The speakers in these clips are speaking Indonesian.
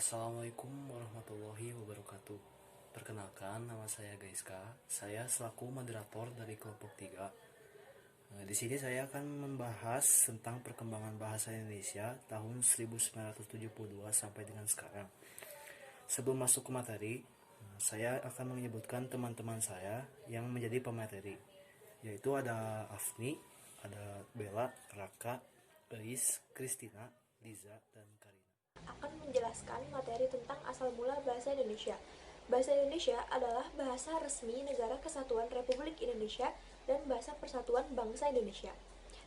Assalamualaikum warahmatullahi wabarakatuh. Perkenalkan, nama saya Gaiska. Saya selaku moderator dari kelompok 3. Di sini saya akan membahas tentang perkembangan bahasa Indonesia tahun 1972 sampai dengan sekarang. Sebelum masuk ke materi, saya akan menyebutkan teman-teman saya yang menjadi pemateri, yaitu ada Afni, ada Bella, Raka, Eis, Kristina, Liza, dan Karina. Akan menjelaskan materi tentang asal mula bahasa Indonesia. Bahasa Indonesia adalah bahasa resmi Negara Kesatuan Republik Indonesia dan bahasa Persatuan Bangsa Indonesia.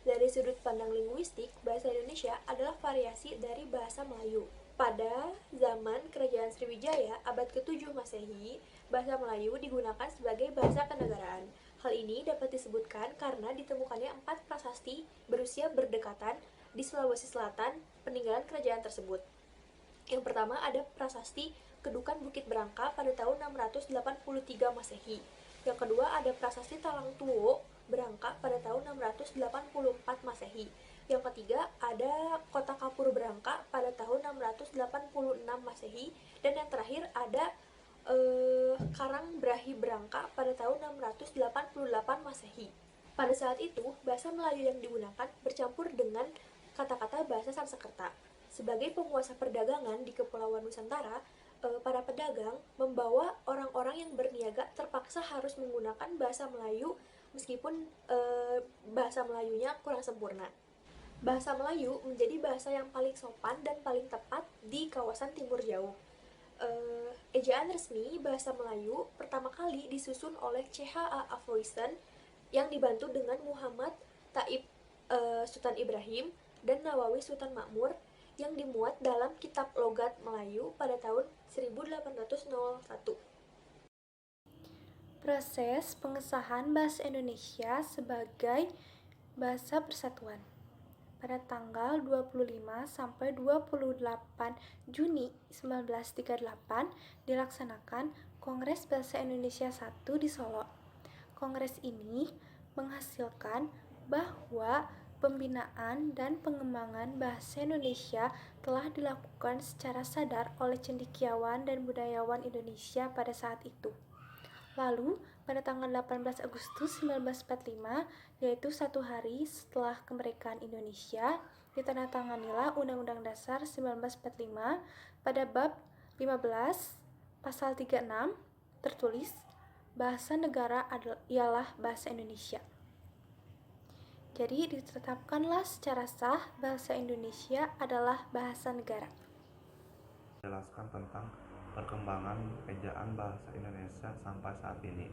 Dari sudut pandang linguistik, bahasa Indonesia adalah variasi dari bahasa Melayu. Pada zaman Kerajaan Sriwijaya abad ke-7 Masehi, bahasa Melayu digunakan sebagai bahasa kenegaraan. Hal ini dapat disebutkan karena ditemukannya 4 prasasti berusia berdekatan di Sulawesi Selatan peninggalan kerajaan tersebut. Yang pertama ada prasasti Kedukan Bukit Berangka pada tahun 683 Masehi. Yang kedua ada prasasti Talang Tuo Berangka pada tahun 684 Masehi. Yang ketiga ada Kota Kapur Berangka pada tahun 686 Masehi. Dan yang terakhir ada Karang Brahi Berangka pada tahun 688 Masehi. Pada saat itu, bahasa Melayu yang digunakan bercampur dengan kata-kata bahasa Sanskerta. Sebagai penguasa perdagangan di Kepulauan Nusantara, para pedagang membawa orang-orang yang berniaga terpaksa harus menggunakan bahasa Melayu meskipun bahasa Melayunya kurang sempurna. Bahasa Melayu menjadi bahasa yang paling sopan dan paling tepat di kawasan Timur Jauh. Ejaan resmi bahasa Melayu pertama kali disusun oleh C.H.A. Avoysen yang dibantu dengan Muhammad Taib Sultan Ibrahim dan Nawawi Sultan Makmur yang dimuat dalam Kitab Logat Melayu pada tahun 1801. Proses pengesahan bahasa Indonesia sebagai bahasa persatuan pada tanggal 25 sampai 28 Juni 1938 dilaksanakan Kongres Bahasa Indonesia I di Solo. Kongres ini menghasilkan bahwa pembinaan dan pengembangan bahasa Indonesia telah dilakukan secara sadar oleh cendekiawan dan budayawan Indonesia pada saat itu. Lalu, pada tanggal 18 Agustus 1945, yaitu 1 hari setelah kemerdekaan Indonesia, ditandatanganilah Undang-Undang Dasar 1945 pada bab 15, pasal 36, tertulis, bahasa negara ialah bahasa Indonesia. Jadi ditetapkanlah secara sah bahasa Indonesia adalah bahasa negara. Jelaskan tentang perkembangan ejaan bahasa Indonesia sampai saat ini.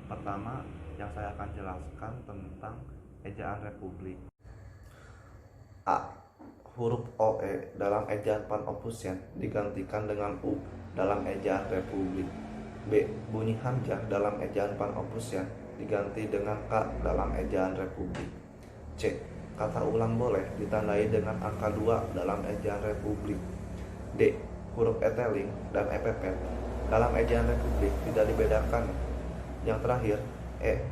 Pertama, yang saya akan jelaskan tentang ejaan Republik. A. Huruf OE dalam ejaan Pan-Opusyen digantikan dengan U dalam ejaan Republik. B. Bunyi hamzah dalam ejaan Pan-Opusyen diganti dengan K dalam ejaan Republik. C. Kata ulang boleh ditandai dengan angka 2 dalam ejaan Republik. D. Huruf eteling dan epepet dalam ejaan Republik tidak dibedakan. Yang terakhir, E.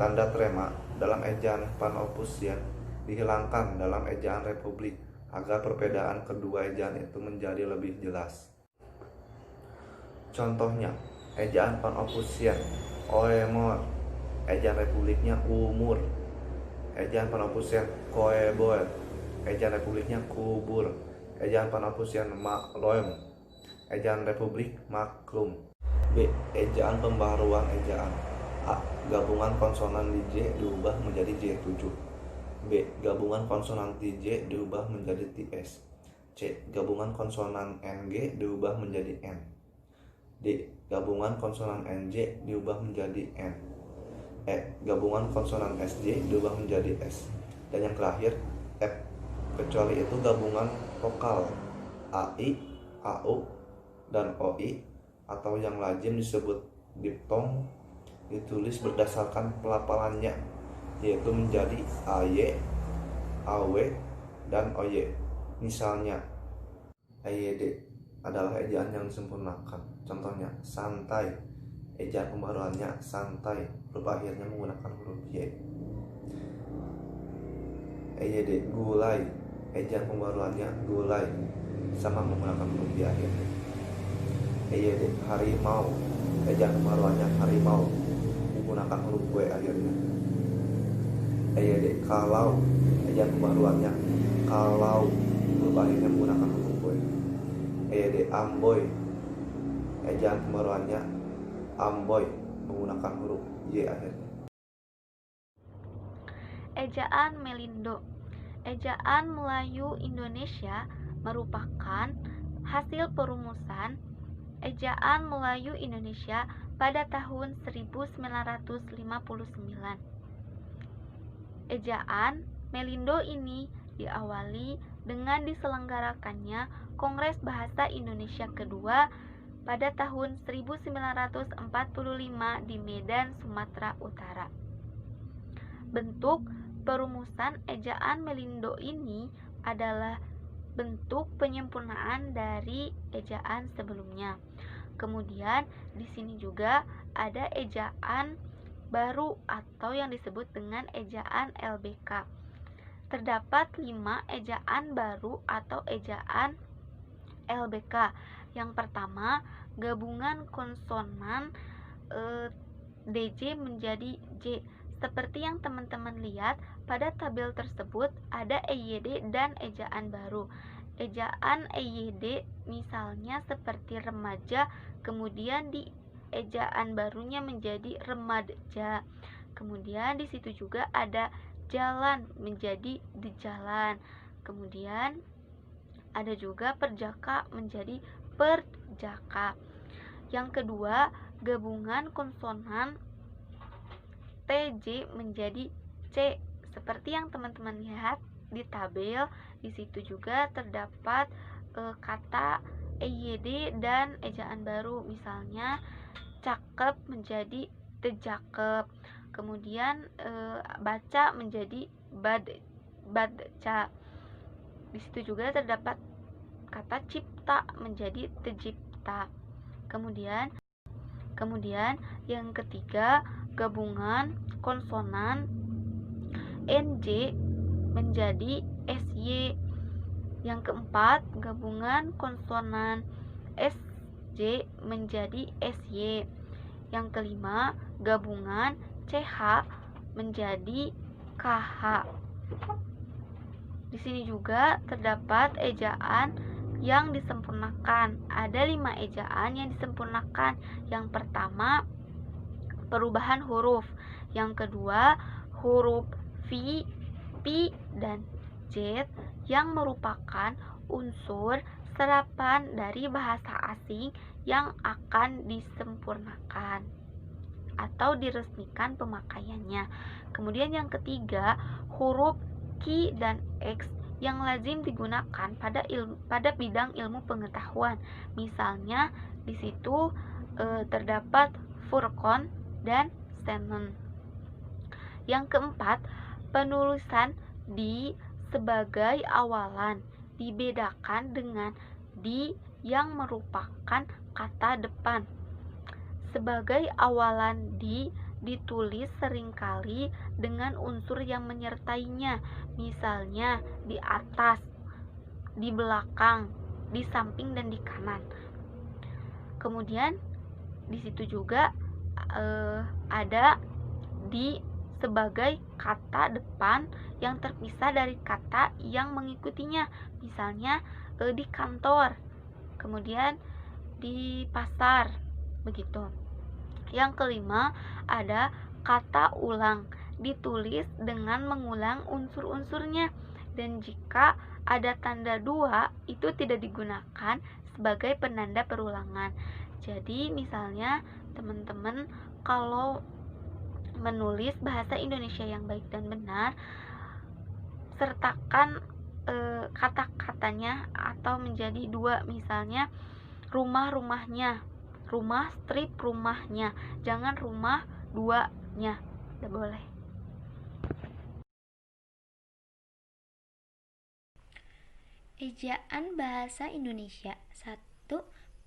Tanda trema dalam ejaan Pan-Opusyen dihilangkan dalam ejaan Republik agar perbedaan kedua ejaan itu menjadi lebih jelas. Contohnya, ejaan Pan-Opusyen oemor, ejaan Republiknya umur. Ejaan Pan-Opusyen koeboer, ejaan Republiknya kubur. Ejaan Pan-Opusyen maklum, ejaan Republik maklum. B. Ejaan pembaharuan ejaan. A. Gabungan konsonan di J diubah menjadi J7. B. Gabungan konsonan TJ diubah menjadi TS. C. Gabungan konsonan NG diubah menjadi N. D. Gabungan konsonan NJ diubah menjadi N. E. Gabungan konsonan SJ diubah menjadi S. Dan yang terakhir, F. Kecuali itu gabungan vokal AI, AU, dan OI atau yang lazim disebut diftong ditulis berdasarkan pelafalannya, yaitu menjadi AY, AW, dan OY. Misalnya, EYD adalah ejaan yang disempurnakan. Contohnya, santai, ejaan pembaharuannya santai, huruf akhirnya menggunakan huruf Y. EYD, gulai, ejaan pembaharuannya gulai, sama menggunakan huruf di akhirnya. EYD harimau, ejaan pembaruannya harimau menggunakan huruf W akhirnya. EYD kalau, ejaan pembaruannya kalau huruf akhirnya menggunakan huruf W. EYD amboy, ejaan pembaruannya amboy menggunakan huruf Y akhirnya. Ejaan Melindo. Ejaan Melayu Indonesia merupakan hasil perumusan Ejaan Melayu Indonesia pada tahun 1959. Ejaan Melindo ini diawali dengan diselenggarakannya Kongres Bahasa Indonesia kedua pada tahun 1945 di Medan, Sumatera Utara. Bentuk perumusan ejaan Melindo ini adalah bentuk penyempurnaan dari ejaan sebelumnya. Kemudian di sini juga ada ejaan baru atau yang disebut dengan ejaan LBK. Terdapat 5 ejaan baru atau ejaan LBK. Yang pertama, gabungan konsonan DJ menjadi J. Seperti yang teman-teman lihat pada tabel tersebut ada EYD dan ejaan baru. Ejaan EYD misalnya seperti remaja, kemudian di ejaan barunya menjadi remaja. Kemudian di situ juga ada jalan menjadi di jalan. Kemudian ada juga perjaka menjadi perjaka. Yang kedua, gabungan konsonan TJ menjadi C. Seperti yang teman-teman lihat di tabel, di situ juga terdapat kata EYD dan ejaan baru. Misalnya cakep menjadi tejakep. Kemudian baca menjadi badca. Di situ juga terdapat kata cipta menjadi tejipta. Kemudian yang ketiga, gabungan konsonan NJ menjadi SY. Yang keempat, gabungan konsonan SJ menjadi SY. Yang kelima, gabungan CH menjadi KH. Di sini juga terdapat ejaan yang disempurnakan. Ada 5 ejaan yang disempurnakan. Yang pertama, perubahan huruf. Yang kedua, huruf V, P, dan Z yang merupakan unsur serapan dari bahasa asing yang akan disempurnakan atau diresmikan pemakaiannya. Kemudian yang ketiga, huruf Q dan X yang lazim digunakan pada bidang ilmu pengetahuan. Misalnya di situ terdapat Furqan dan Shannon. Yang keempat, penulisan di sebagai awalan dibedakan dengan di yang merupakan kata depan. Sebagai awalan di ditulis seringkali dengan unsur yang menyertainya, misalnya di atas, di belakang, di samping, dan di kanan. Kemudian di situ juga ada di sebagai kata depan yang terpisah dari kata yang mengikutinya, misalnya di kantor, kemudian di pasar, begitu. Yang kelima, ada kata ulang, ditulis dengan mengulang unsur-unsurnya, dan jika ada tanda 2 itu tidak digunakan sebagai penanda perulangan. Jadi misalnya teman-teman kalau menulis bahasa Indonesia yang baik dan benar, sertakan kata-katanya atau menjadi 2, misalnya rumah-rumahnya, rumah strip rumahnya, jangan rumah 2-nya, tidak boleh. Ejaan bahasa Indonesia. 1.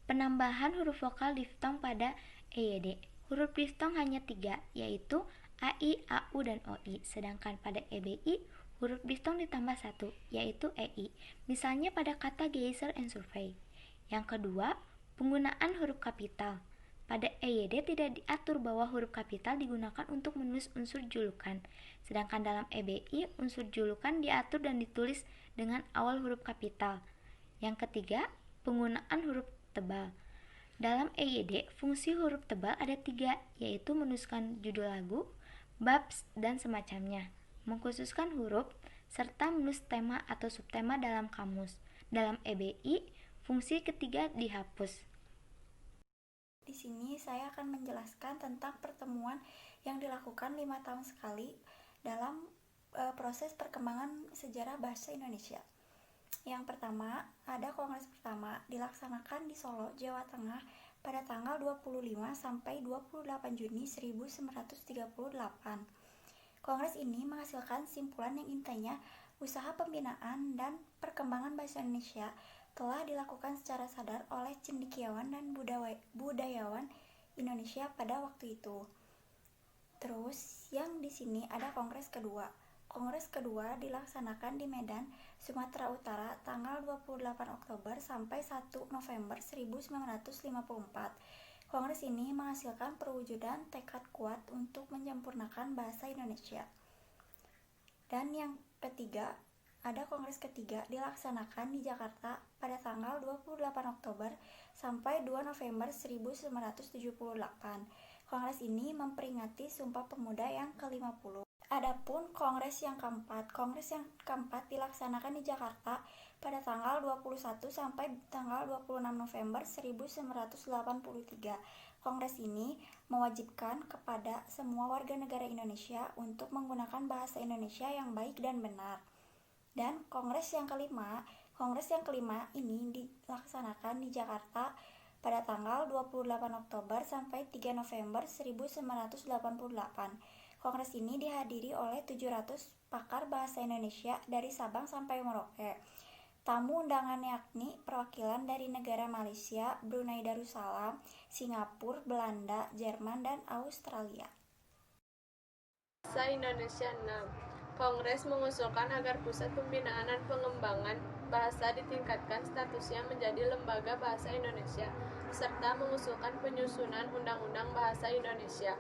Penambahan huruf vokal diftong pada EYD. Huruf diftong hanya 3, yaitu AI, AU, dan OI. Sedangkan pada EBI, huruf diftong ditambah 1, yaitu EI, misalnya pada kata geyser and survey. Yang kedua, penggunaan huruf kapital. Pada EYD tidak diatur bahwa huruf kapital digunakan untuk menulis unsur julukan, sedangkan dalam EBI unsur julukan diatur dan ditulis dengan awal huruf kapital. Yang ketiga, penggunaan huruf tebal. Dalam EYD, fungsi huruf tebal ada 3, yaitu menuliskan judul lagu, bab, dan semacamnya, mengkhususkan huruf, serta menulis tema atau subtema dalam kamus. Dalam EBI, fungsi ketiga dihapus. Di sini saya akan menjelaskan tentang pertemuan yang dilakukan 5 tahun sekali dalam proses perkembangan sejarah bahasa Indonesia. Yang pertama, ada kongres pertama dilaksanakan di Solo, Jawa Tengah pada tanggal 25 sampai 28 Juni 1938. Kongres ini menghasilkan simpulan yang intinya usaha pembinaan dan perkembangan bahasa Indonesia telah dilakukan secara sadar oleh cendekiawan dan budayawan Indonesia pada waktu itu. Terus, yang di sini ada kongres kedua. Kongres kedua dilaksanakan di Medan, Sumatera Utara tanggal 28 Oktober sampai 1 November 1954. Kongres ini menghasilkan perwujudan tekad kuat untuk menyempurnakan bahasa Indonesia. Dan yang ketiga, ada kongres ketiga dilaksanakan di Jakarta pada tanggal 28 Oktober sampai 2 November 1978. Kongres ini memperingati Sumpah Pemuda yang ke-50. Adapun kongres yang keempat dilaksanakan di Jakarta pada tanggal 21 sampai tanggal 26 November 1983. Kongres ini mewajibkan kepada semua warga negara Indonesia untuk menggunakan bahasa Indonesia yang baik dan benar. Dan kongres yang kelima ini dilaksanakan di Jakarta pada tanggal 28 Oktober sampai 3 November 1988. Kongres ini dihadiri oleh 700 pakar bahasa Indonesia dari Sabang sampai Merauke. Tamu undangan yakni perwakilan dari negara Malaysia, Brunei Darussalam, Singapura, Belanda, Jerman, dan Australia. Bahasa Indonesia 6. Kongres mengusulkan agar Pusat Pembinaan dan Pengembangan Bahasa ditingkatkan statusnya menjadi Lembaga Bahasa Indonesia, serta mengusulkan penyusunan Undang-Undang Bahasa Indonesia.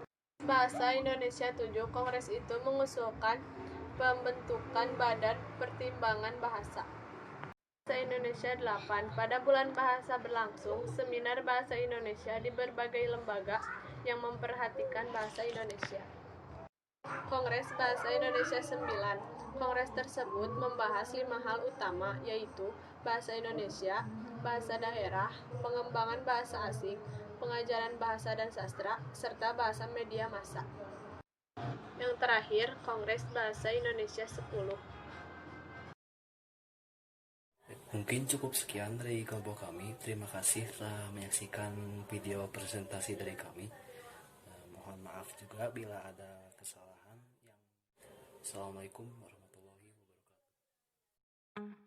Bahasa Indonesia 7. Kongres itu mengusulkan pembentukan Badan Pertimbangan Bahasa. Bahasa Indonesia 8. Pada bulan bahasa berlangsung seminar Bahasa Indonesia di berbagai lembaga yang memperhatikan bahasa Indonesia. Kongres Bahasa Indonesia 9. Kongres tersebut membahas 5 hal utama, yaitu bahasa Indonesia, bahasa daerah, pengembangan bahasa asing, pengajaran bahasa dan sastra, serta bahasa media massa. Yang terakhir, Kongres Bahasa Indonesia 10. Mungkin cukup sekian dari kelompok kami. Terima kasih telah menyaksikan video presentasi dari kami. Mohon maaf juga bila ada kesalahan. Assalamualaikum warahmatullahi wabarakatuh.